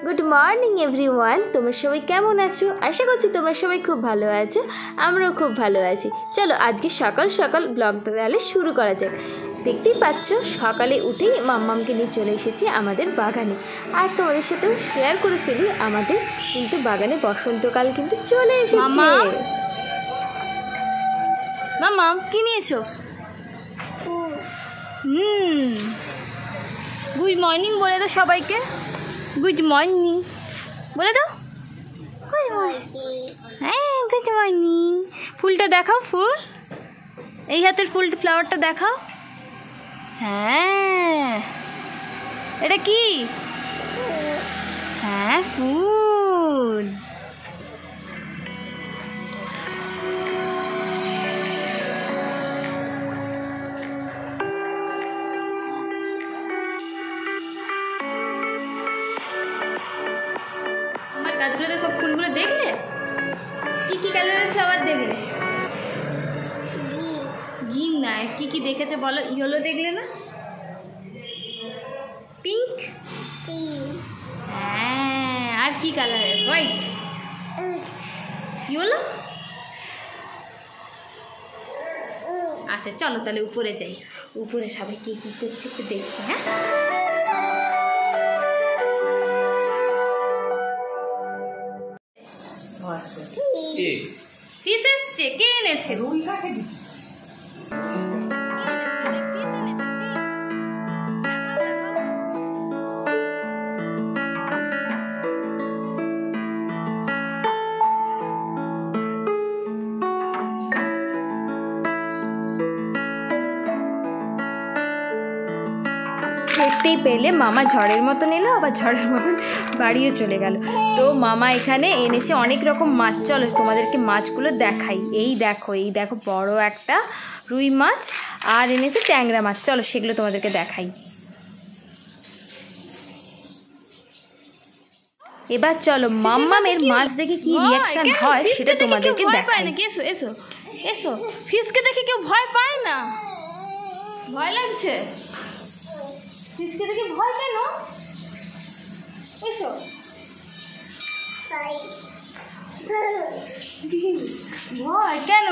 Good morning everyone, তোমরা সবাই কেমন আছো? আশা করছি তোমরা সবাই খুব ভালো আছো, আমরাও খুব ভালো আছি। চলো আজকে সকাল সকাল ব্লগটা তাহলে শুরু করা যাক। দেখতেই পাচ্ছ সকালে উঠেই মাম্মামকে নিয়ে চলে এসেছি আমাদের বাগানে। আর তোমাদের সাথেও শেয়ার করে ফেলি, আমাদের কিন্তু বাগানে বসন্তকাল কিন্তু চলে এসেছে। মাম্মাম কি নিয়েছো? গুড মর্নিং বলে দাও সবাইকে, গুড মর্নিং বলে দাও। হ্যাঁ গুড মর্নিং। ফুলটা দেখাও, ফুল এই হাতের ফুলটা, ফ্লাওয়ারটা দেখাও। হ্যাঁ এটা কি? হ্যাঁ ফুল। আমার গাছগুলোতে সব ফুলগুলো দেখলে? কি কি কালারের ফ্লাওয়ার দেখলে? গ্রিন না, কি কি দেখেছে বলো? ইয়েলো দেখলে না? পিঙ্ক, হ্যাঁ আর কি কালারের? White, yellow. আচ্ছা চলো তাহলে উপরে যাই, উপরে সবাই কি কি করছে একটু দেখি। হ্যাঁ ফিস এসছে, কে এনেছে? দেখতেই পেলে মামা ঝড়ের মতন এলো, আবার ঝড়ের মতন বাড়িও চলে গেল। তো মামা এখানে এনেছে অনেক রকম মাছ। চলো তোমাদেরকে মাছগুলো দেখাই। এই দেখো, এই দেখো বড় একটা রুই মাছ, আর এনেছে ট্যাংরা মাছ। চলো সেগুলো তোমাদেরকে দেখাই। এবার চলো মাম্মামের মাছ দেখে কি রিয়াকশন হয় সেটা তোমাদেরকে দেখাই। এসো এসো এসো, ফিশকে দেখে কেউ ভয় পায় না? ভয় লাগছে? ফিশকে দেখে ভয় কেন? এসো। ভয় কেন?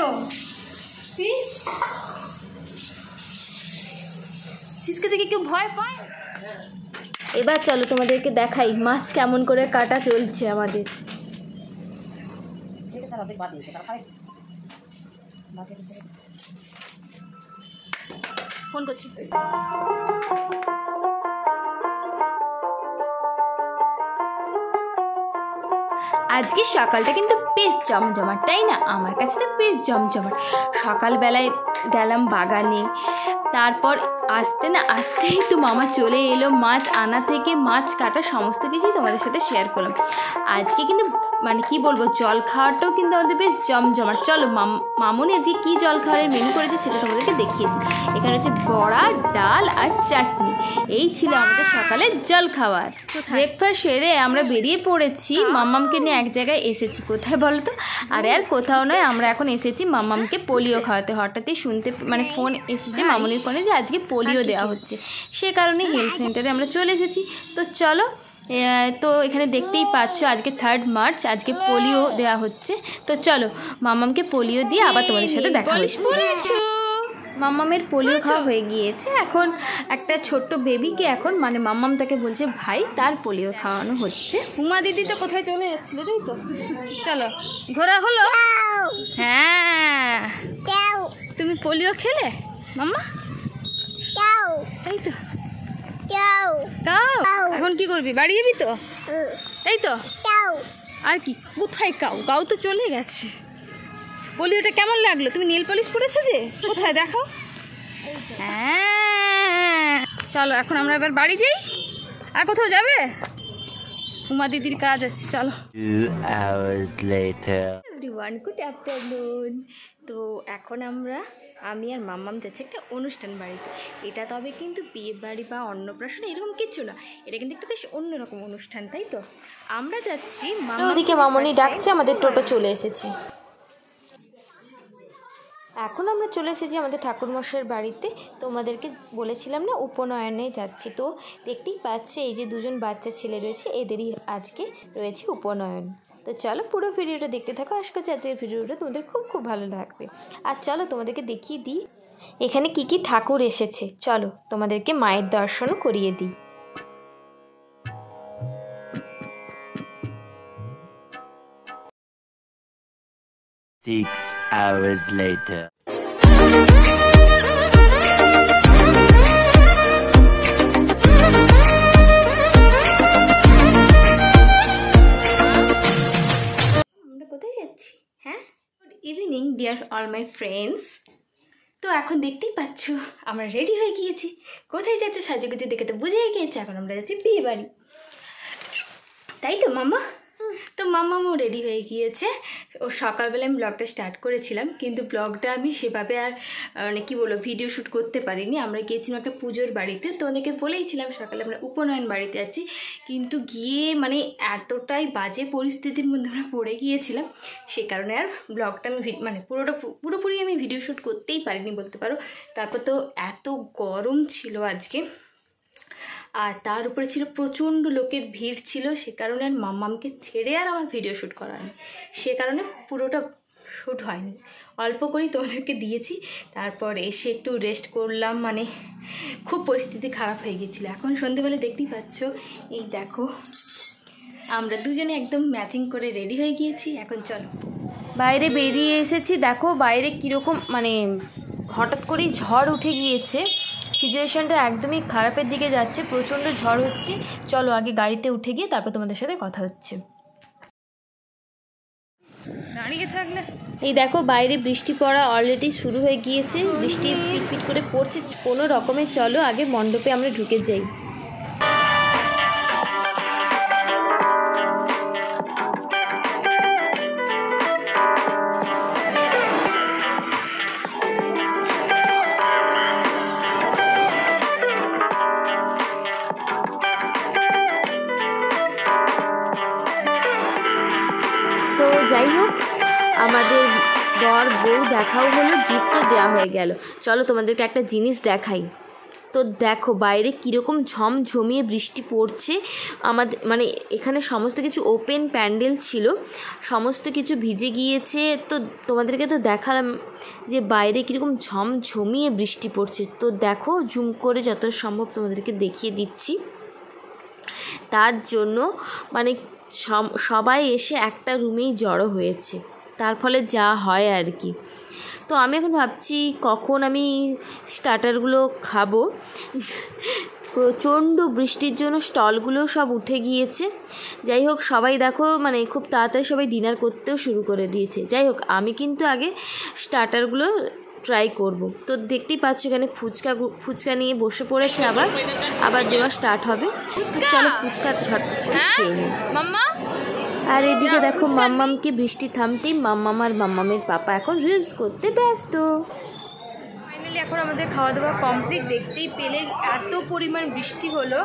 ফিশকে দেখে কেউ ভয় পায়? এবার চলো তোমাদেরকে দেখাই মাছ কেমন করে কাটা চলছে আমাদের। ফোন করছি। আজকে সকালটা কিন্তু বেশ জমজমাট, তাই না? আমার কাছে তো বেশ জমজমাট। সকালবেলায় গেলাম বাগানে, তারপর আসতেই তো মামা চলে এলো মাছ আনা থেকে মাছ কাটা সমস্ত কিছুই তোমাদের সাথে শেয়ার করলাম। আজকে কিন্তু মানে কি বলবো, জল খাওয়াটাও কিন্তু আমাদের বেশ জমজমাট। চলো মামুনি আজকে কী জল খাওয়ারের মেনু করেছে সেটা তোমাদেরকে দেখিয়ে দিই। এখানে হচ্ছে বড়া, ডাল আর চাটনি। এই ছিল আমাদের সকালের জল খাওয়ার। ব্রেকফাস্ট সেরে আমরা বেরিয়ে পড়েছি, মাম্মামকে নিয়ে এক জায়গায় এসেছি। কোথায় বলো তো? আর কোথাও নয়, আমরা এখন এসেছি মাম্মামকে পোলিও খাওয়াতে। হঠাৎই শুনতে মানে ফোন এসেছে মামুনির ফোনে যে আজকে পোলিও দেওয়া হচ্ছে, সে কারণে হেলথ সেন্টারে আমরা চলে এসেছি। তো চলো, তো এখানে দেখতেই পাচ্ছ আজকে 3 মার্চ, আজকে পোলিও দেওয়া হচ্ছে। তো চলো মাম্মামকে পোলিও দিয়ে আবার তোমাদের সাথে দেখা হচ্ছে। মাম্মামের পোলিও খাওয়া হয়ে গিয়েছে, এখন একটা ছোট্ট বেবিকে এখন মানে মাম্মাম তাকে বলছে ভাই, তার পোলিও খাওয়ানো হচ্ছে। উমা দিদি তো কোথায় চলে যাচ্ছিল, তাই তো? চলো ঘোরা হলো। হ্যাঁ তুমি পোলিও খেলে মাম্মা? তাই তো, এখন কি করবি? বাড়ি যাবি তো, তাই তো? আর কি কোথায় কাউ তো চলে গেছে। পোলিওটা কেমন লাগলো? তুমি নীল পলিশ পরেছো যে, কোথায় দেখাও। হ্যাঁ চলো এখন আমরা এবার বাড়ি যাই। আর কোথাও যাবে? উমা দিদির কাজ আছে, চলো। 2 hours later. Everyone good afternoon. তো এখন আমি আর মাম্মাম যাচ্ছি একটা অনুষ্ঠান বাড়িতে। এটা তবে কিন্তু বিয়ে বাড়ি বা অন্নপ্রাশন এরকম কিছু না, এটা কিন্তু একটা বেশ অন্যরকম অনুষ্ঠান, তাই তো? আমরা যাচ্ছি, ওদিকে মামনি ডাকছে, আমাদের টোটো চলে এসেছে। এখন আমরা চলে এসেছি আমাদের ঠাকুরমশাইয়ের বাড়িতে। তোমাদেরকে বলেছিলাম না উপনয়নে যাচ্ছি, তো দেখতেই পাচ্ছে এই যে দুজন বাচ্চা ছেলে রয়েছে, এদেরই আজকে রয়েছে উপনয়ন। তো চলো পুরো ভিডিওটা দেখতে থাকো, আশা করছি আজকের ভিডিওটা তোমাদের খুব খুব ভালো লাগবে। আর চলো তোমাদেরকে দেখিয়ে দিই এখানে কি কি ঠাকুর এসেছে। চলো তোমাদেরকে মায়ের দর্শনও করিয়ে দিই। 6 hours later. আমরা কোথায় যাচ্ছি? হ্যাঁ, good evening deer all my friends. তো এখন দেখতেই পাচ্ছ আমরা রেডি হয়ে গিয়েছি। কোথায় যাচ্ছে সাজুগুজু দেখে তো বুঝেই গিয়েছে, এখন আমরা যাচ্ছি বিয়ে বাড়ি, তাই তো মাম্মা? তো মাম্মাও রেডি হয়ে গিয়েছে। ও সকালবেলা আমি ব্লগটা স্টার্ট করেছিলাম, কিন্তু ব্লগটা আমি সেভাবে আর মানে কী বলবো ভিডিও শ্যুট করতে পারিনি। আমরা গিয়েছিলাম একটা পুজোর বাড়িতে, তো ওদেরকে বলেইছিলাম সকালে আমরা উপনয়ন বাড়িতে যাচ্ছি, কিন্তু গিয়ে মানে এতটাই বাজে পরিস্থিতির মধ্যে আমরা পড়ে গিয়েছিলাম, সে কারণে আর ব্লগটা আমি মানে পুরোপুরি আমি ভিডিও শ্যুট করতেই পারিনি বলতে পারো। তারপর তো এত গরম ছিল আজকে, আর তার উপরে ছিল প্রচণ্ড লোকের ভিড় ছিল, সে কারণে আর মাম্মামকে ছেড়ে আর আমার ভিডিও শ্যুট করা হয়নি, সে কারণে পুরোটা শ্যুট হয়নি, অল্প করেই তোমাদেরকে দিয়েছি। তারপর এসে একটু রেস্ট করলাম, মানে খুব পরিস্থিতি খারাপ হয়ে গিয়েছিলো। এখন সন্ধেবেলা দেখতেই পাচ্ছ এই দেখো আমরা দুজনে একদম ম্যাচিং করে রেডি হয়ে গিয়েছি। এখন চলো বাইরে বেরিয়ে এসেছি, দেখো বাইরে কীরকম মানে হঠাৎ করেই ঝড় উঠে গিয়েছে, সিচুয়েশানটা একদমই খারাপের দিকে যাচ্ছে, প্রচণ্ড ঝড় হচ্ছে। চলো আগে গাড়িতে উঠে গিয়ে তারপর তোমাদের সাথে কথা হচ্ছে। দাঁড়িয়ে থাকলে এই দেখো বাইরে বৃষ্টি পড়া অলরেডি শুরু হয়ে গিয়েছে, বৃষ্টি পিটপিট করে পড়ছে কোনো রকমে। চলো আগে মণ্ডপে আমরা ঢুকে যাই। তো যাই হোক আমাদের বর বউ দেখাও হলো, গিফটও দেওয়া হয়ে গেল। চলো তোমাদেরকে একটা জিনিস দেখাই। তো দেখো বাইরে কীরকম ঝমঝমিয়ে বৃষ্টি পড়ছে। আমাদের মানে এখানে সমস্ত কিছু ওপেন প্যান্ডেল ছিল, সমস্ত কিছু ভিজে গিয়েছে। তো তোমাদেরকে তো দেখালাম যে বাইরে কীরকম ঝমঝমিয়ে বৃষ্টি পড়ছে। তো দেখো জুম করে যত সম্ভব তোমাদেরকে দেখিয়ে দিচ্ছি। তার জন্য মানে সবাই এসে একটা রুমেই জড়ো হয়েছে, তার ফলে যা হয় আর কি। তো আমি এখন ভাবছি কখন আমি স্টার্টারগুলো খাবো। প্রচণ্ড বৃষ্টির জন্য স্টলগুলো সব উঠে গিয়েছে। যাই হোক সবাই দেখো মানে খুব তাড়াতাড়ি সবাই ডিনার করতেও শুরু করে দিয়েছে। যাই হোক আমি কিন্তু আগে স্টার্টারগুলো ট্রাই করব। তো দেখতেই পাচ্ছ এখানে ফুচকা নিয়ে বসে পড়েছে, আবার দেওয়া স্টার্ট হবে। চলো ফুচকা ঝটপট খেয়ে নিই মাম্মা। আর এদিকে দেখো মাম্মামকে বৃষ্টি থামতেই মাম্মাম আর মাম্মামের পাপা এখন রিলস করতে ব্যস্ত। ফাইনালি এখন আমাদের খাওয়া দাওয়া কমপ্লিট। দেখতেই পেলে এত পরিমাণ বৃষ্টি হলো,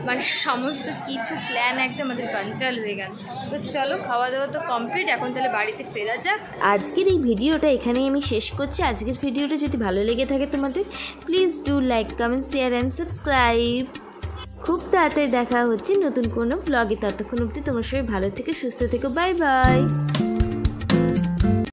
মানে সমস্ত কিছু প্ল্যান একদম আমাদের ক্যান্সেল হয়ে গেল। তো চলো খাওয়া দাওয়া তো কমপ্লিট, এখন তাহলে বাড়িতে ফেরা যাক। আজকের এই ভিডিওটা এখানেই আমি শেষ করছি। আজকের ভিডিওটা যদি ভালো লেগে থাকে তোমাদের, please do like, comment, share and subscribe. খুব তাড়াতাড়ি দেখা হচ্ছে নতুন কোনো ব্লগে, ততক্ষণ অবধি তোমার সবাই ভালো থেকে সুস্থ থেকো। Bye bye.